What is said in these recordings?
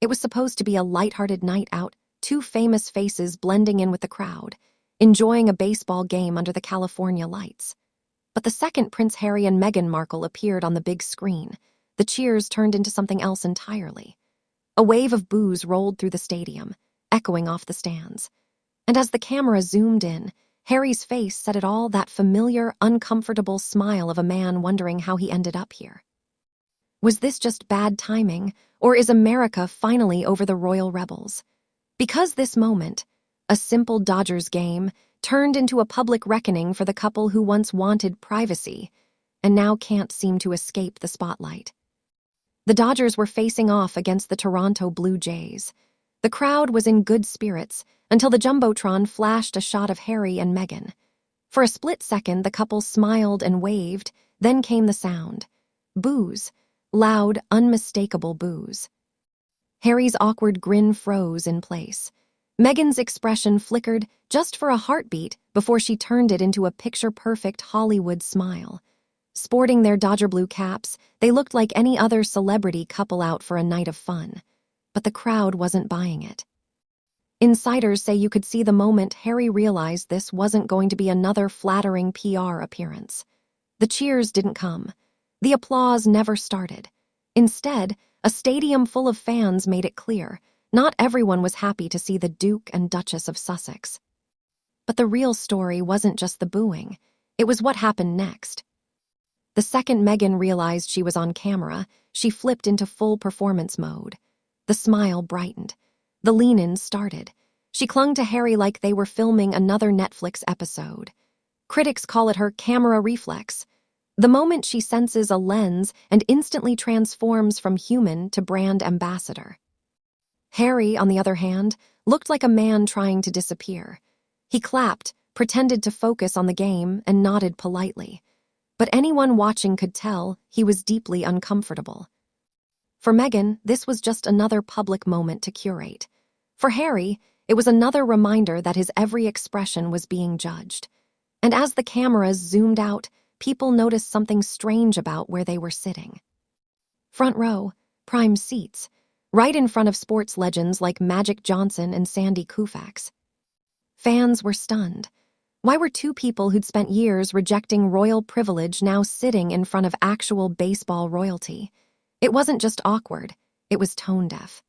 It was supposed to be a lighthearted night out, two famous faces blending in with the crowd, enjoying a baseball game under the California lights. But the second Prince Harry and Meghan Markle appeared on the big screen, the cheers turned into something else entirely. A wave of boos rolled through the stadium, echoing off the stands. And as the camera zoomed in, Harry's face said it all, that familiar, uncomfortable smile of a man wondering how he ended up here. Was this just bad timing, or is America finally over the royal rebels? Because this moment, a simple Dodgers game, turned into a public reckoning for the couple who once wanted privacy and now can't seem to escape the spotlight. The Dodgers were facing off against the Toronto Blue Jays. The crowd was in good spirits until the Jumbotron flashed a shot of Harry and Meghan. For a split second, the couple smiled and waved, then came the sound. Boos. Loud, unmistakable boos. Harry's awkward grin froze in place. Meghan's expression flickered just for a heartbeat before she turned it into a picture-perfect Hollywood smile. Sporting their Dodger blue caps, they looked like any other celebrity couple out for a night of fun. But the crowd wasn't buying it. Insiders say you could see the moment Harry realized this wasn't going to be another flattering PR appearance. The cheers didn't come. The applause never started. Instead, a stadium full of fans made it clear not everyone was happy to see the Duke and Duchess of Sussex. But the real story wasn't just the booing. It was what happened next. The second Meghan realized she was on camera, she flipped into full performance mode. The smile brightened. The lean-ins started. She clung to Harry like they were filming another Netflix episode. Critics call it her camera reflex. The moment she senses a lens and instantly transforms from human to brand ambassador. Harry, on the other hand, looked like a man trying to disappear. He clapped, pretended to focus on the game, and nodded politely. But anyone watching could tell he was deeply uncomfortable. For Meghan, this was just another public moment to curate. For Harry, it was another reminder that his every expression was being judged. And as the cameras zoomed out, people noticed something strange about where they were sitting. Front row, prime seats, right in front of sports legends like Magic Johnson and Sandy Koufax. Fans were stunned. Why were two people who'd spent years rejecting royal privilege now sitting in front of actual baseball royalty? It wasn't just awkward, it was tone-deaf.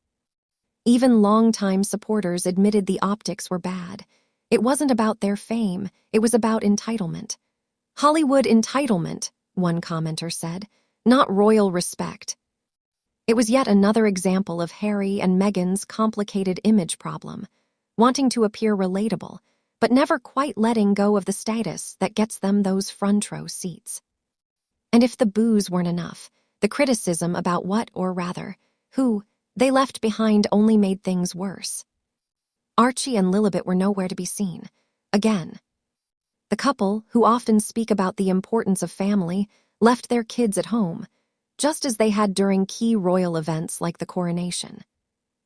Even longtime supporters admitted the optics were bad. It wasn't about their fame, it was about entitlement. Hollywood entitlement, one commenter said, not royal respect. It was yet another example of Harry and Meghan's complicated image problem, wanting to appear relatable, but never quite letting go of the status that gets them those front row seats. And if the boos weren't enough, the criticism about what, or rather, who, they left behind only made things worse. Archie and Lilibet were nowhere to be seen. Again. The couple, who often speak about the importance of family, left their kids at home, just as they had during key royal events like the coronation.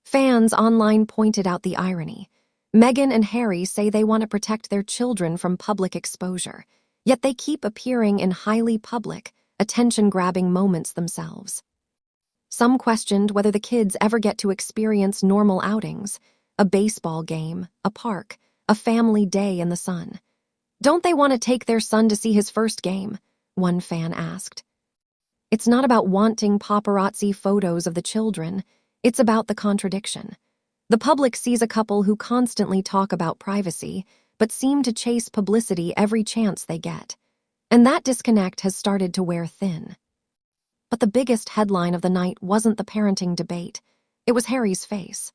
Fans online pointed out the irony. Meghan and Harry say they want to protect their children from public exposure, yet they keep appearing in highly public, attention-grabbing moments themselves. Some questioned whether the kids ever get to experience normal outings, a baseball game, a park, a family day in the sun. Don't they want to take their son to see his first game? One fan asked. It's not about wanting paparazzi photos of the children, it's about the contradiction. The public sees a couple who constantly talk about privacy, but seem to chase publicity every chance they get. And that disconnect has started to wear thin. But the biggest headline of the night wasn't the parenting debate, it was Harry's face.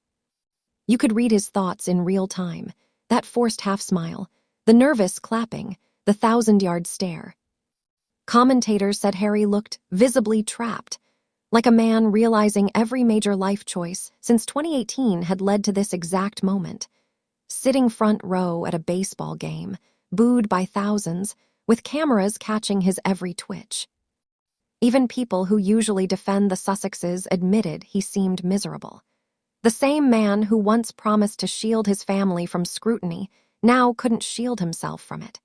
You could read his thoughts in real time, that forced half-smile, the nervous clapping, the 1,000-yard stare. Commentators said Harry looked visibly trapped, like a man realizing every major life choice since 2018 had led to this exact moment. Sitting front row at a baseball game, booed by thousands, with cameras catching his every twitch. Even people who usually defend the Sussexes admitted he seemed miserable. The same man who once promised to shield his family from scrutiny now couldn't shield himself from it.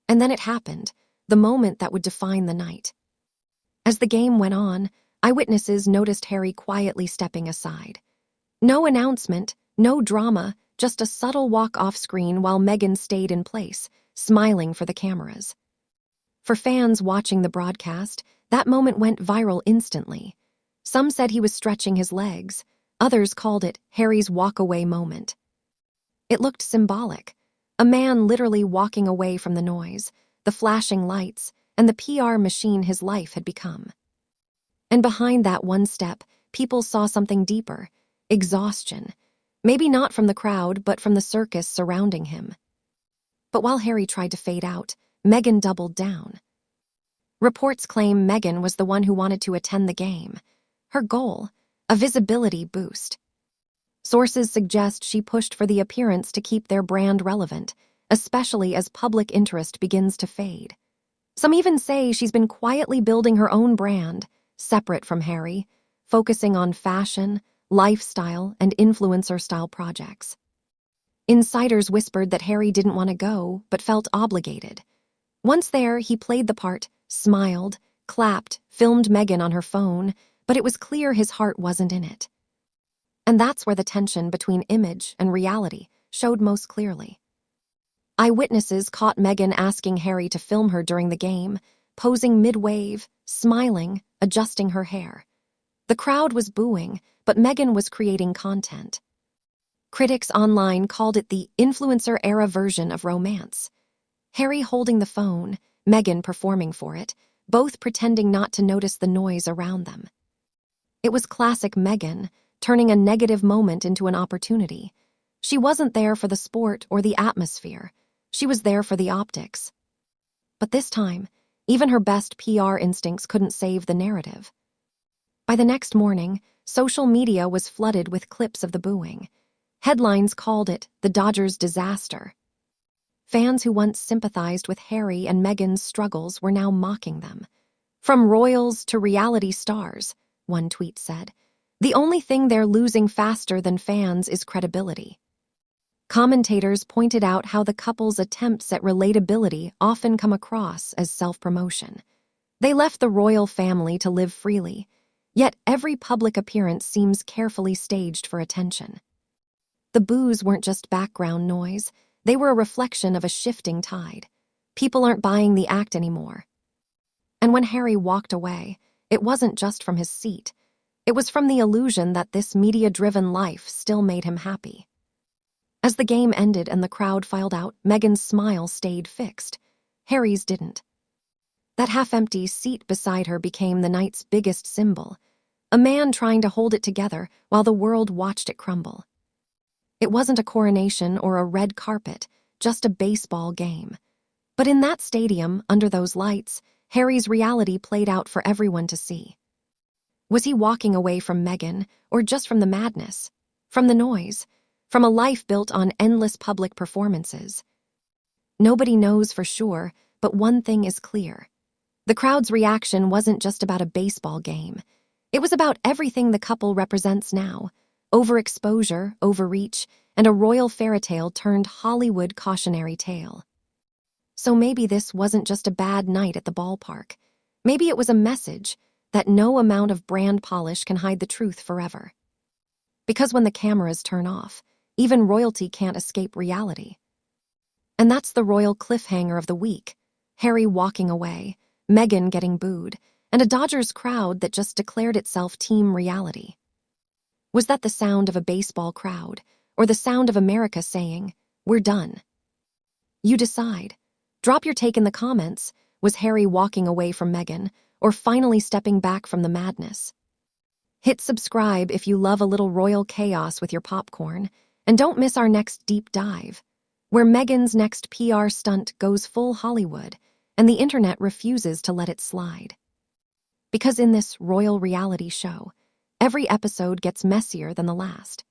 And then it happened, the moment that would define the night. As the game went on, eyewitnesses noticed Harry quietly stepping aside. No announcement, no drama, just a subtle walk off screen while Meghan stayed in place, smiling for the cameras. For fans watching the broadcast, that moment went viral instantly. Some said he was stretching his legs, others called it Harry's walk-away moment. It looked symbolic, a man literally walking away from the noise, the flashing lights, and the PR machine his life had become. And behind that one step, people saw something deeper, exhaustion. Maybe not from the crowd, but from the circus surrounding him. But while Harry tried to fade out, Meghan doubled down. Reports claim Meghan was the one who wanted to attend the game. Her goal, a visibility boost. Sources suggest she pushed for the appearance to keep their brand relevant, especially as public interest begins to fade. Some even say she's been quietly building her own brand, separate from Harry, focusing on fashion, lifestyle, and influencer-style projects. Insiders whispered that Harry didn't want to go, but felt obligated. Once there, he played the part, smiled, clapped, filmed Meghan on her phone, but it was clear his heart wasn't in it. And that's where the tension between image and reality showed most clearly. Eyewitnesses caught Meghan asking Harry to film her during the game, posing mid-wave, smiling, adjusting her hair. The crowd was booing, but Meghan was creating content. Critics online called it the influencer-era version of romance. Harry holding the phone, Meghan performing for it, both pretending not to notice the noise around them. It was classic Meghan, turning a negative moment into an opportunity. She wasn't there for the sport or the atmosphere. She was there for the optics. But this time, even her best PR instincts couldn't save the narrative. By the next morning, social media was flooded with clips of the booing. Headlines called it the Dodgers' disaster. Fans who once sympathized with Harry and Meghan's struggles were now mocking them. From royals to reality stars, one tweet said, the only thing they're losing faster than fans is credibility. Commentators pointed out how the couple's attempts at relatability often come across as self-promotion. They left the royal family to live freely, yet every public appearance seems carefully staged for attention. The boos weren't just background noise, they were a reflection of a shifting tide. People aren't buying the act anymore. And when Harry walked away, it wasn't just from his seat. It was from the illusion that this media-driven life still made him happy. As the game ended and the crowd filed out, Meghan's smile stayed fixed. Harry's didn't. That half-empty seat beside her became the night's biggest symbol, a man trying to hold it together while the world watched it crumble. It wasn't a coronation or a red carpet, just a baseball game. But in that stadium, under those lights, Harry's reality played out for everyone to see. Was he walking away from Meghan, or just from the madness, from the noise, from a life built on endless public performances? Nobody knows for sure, but one thing is clear. The crowd's reaction wasn't just about a baseball game. It was about everything the couple represents now: overexposure, overreach, and a royal fairytale turned Hollywood cautionary tale. So maybe this wasn't just a bad night at the ballpark. Maybe it was a message that no amount of brand polish can hide the truth forever. Because when the cameras turn off, even royalty can't escape reality. And that's the royal cliffhanger of the week: Harry walking away, Meghan getting booed, and a Dodgers crowd that just declared itself team reality. Was that the sound of a baseball crowd, or the sound of America saying, "We're done"? You decide. Drop your take in the comments. Was Harry walking away from Meghan, or finally stepping back from the madness? Hit subscribe if you love a little royal chaos with your popcorn, and don't miss our next deep dive, where Meghan's next PR stunt goes full Hollywood, and the internet refuses to let it slide. Because in this royal reality show, every episode gets messier than the last.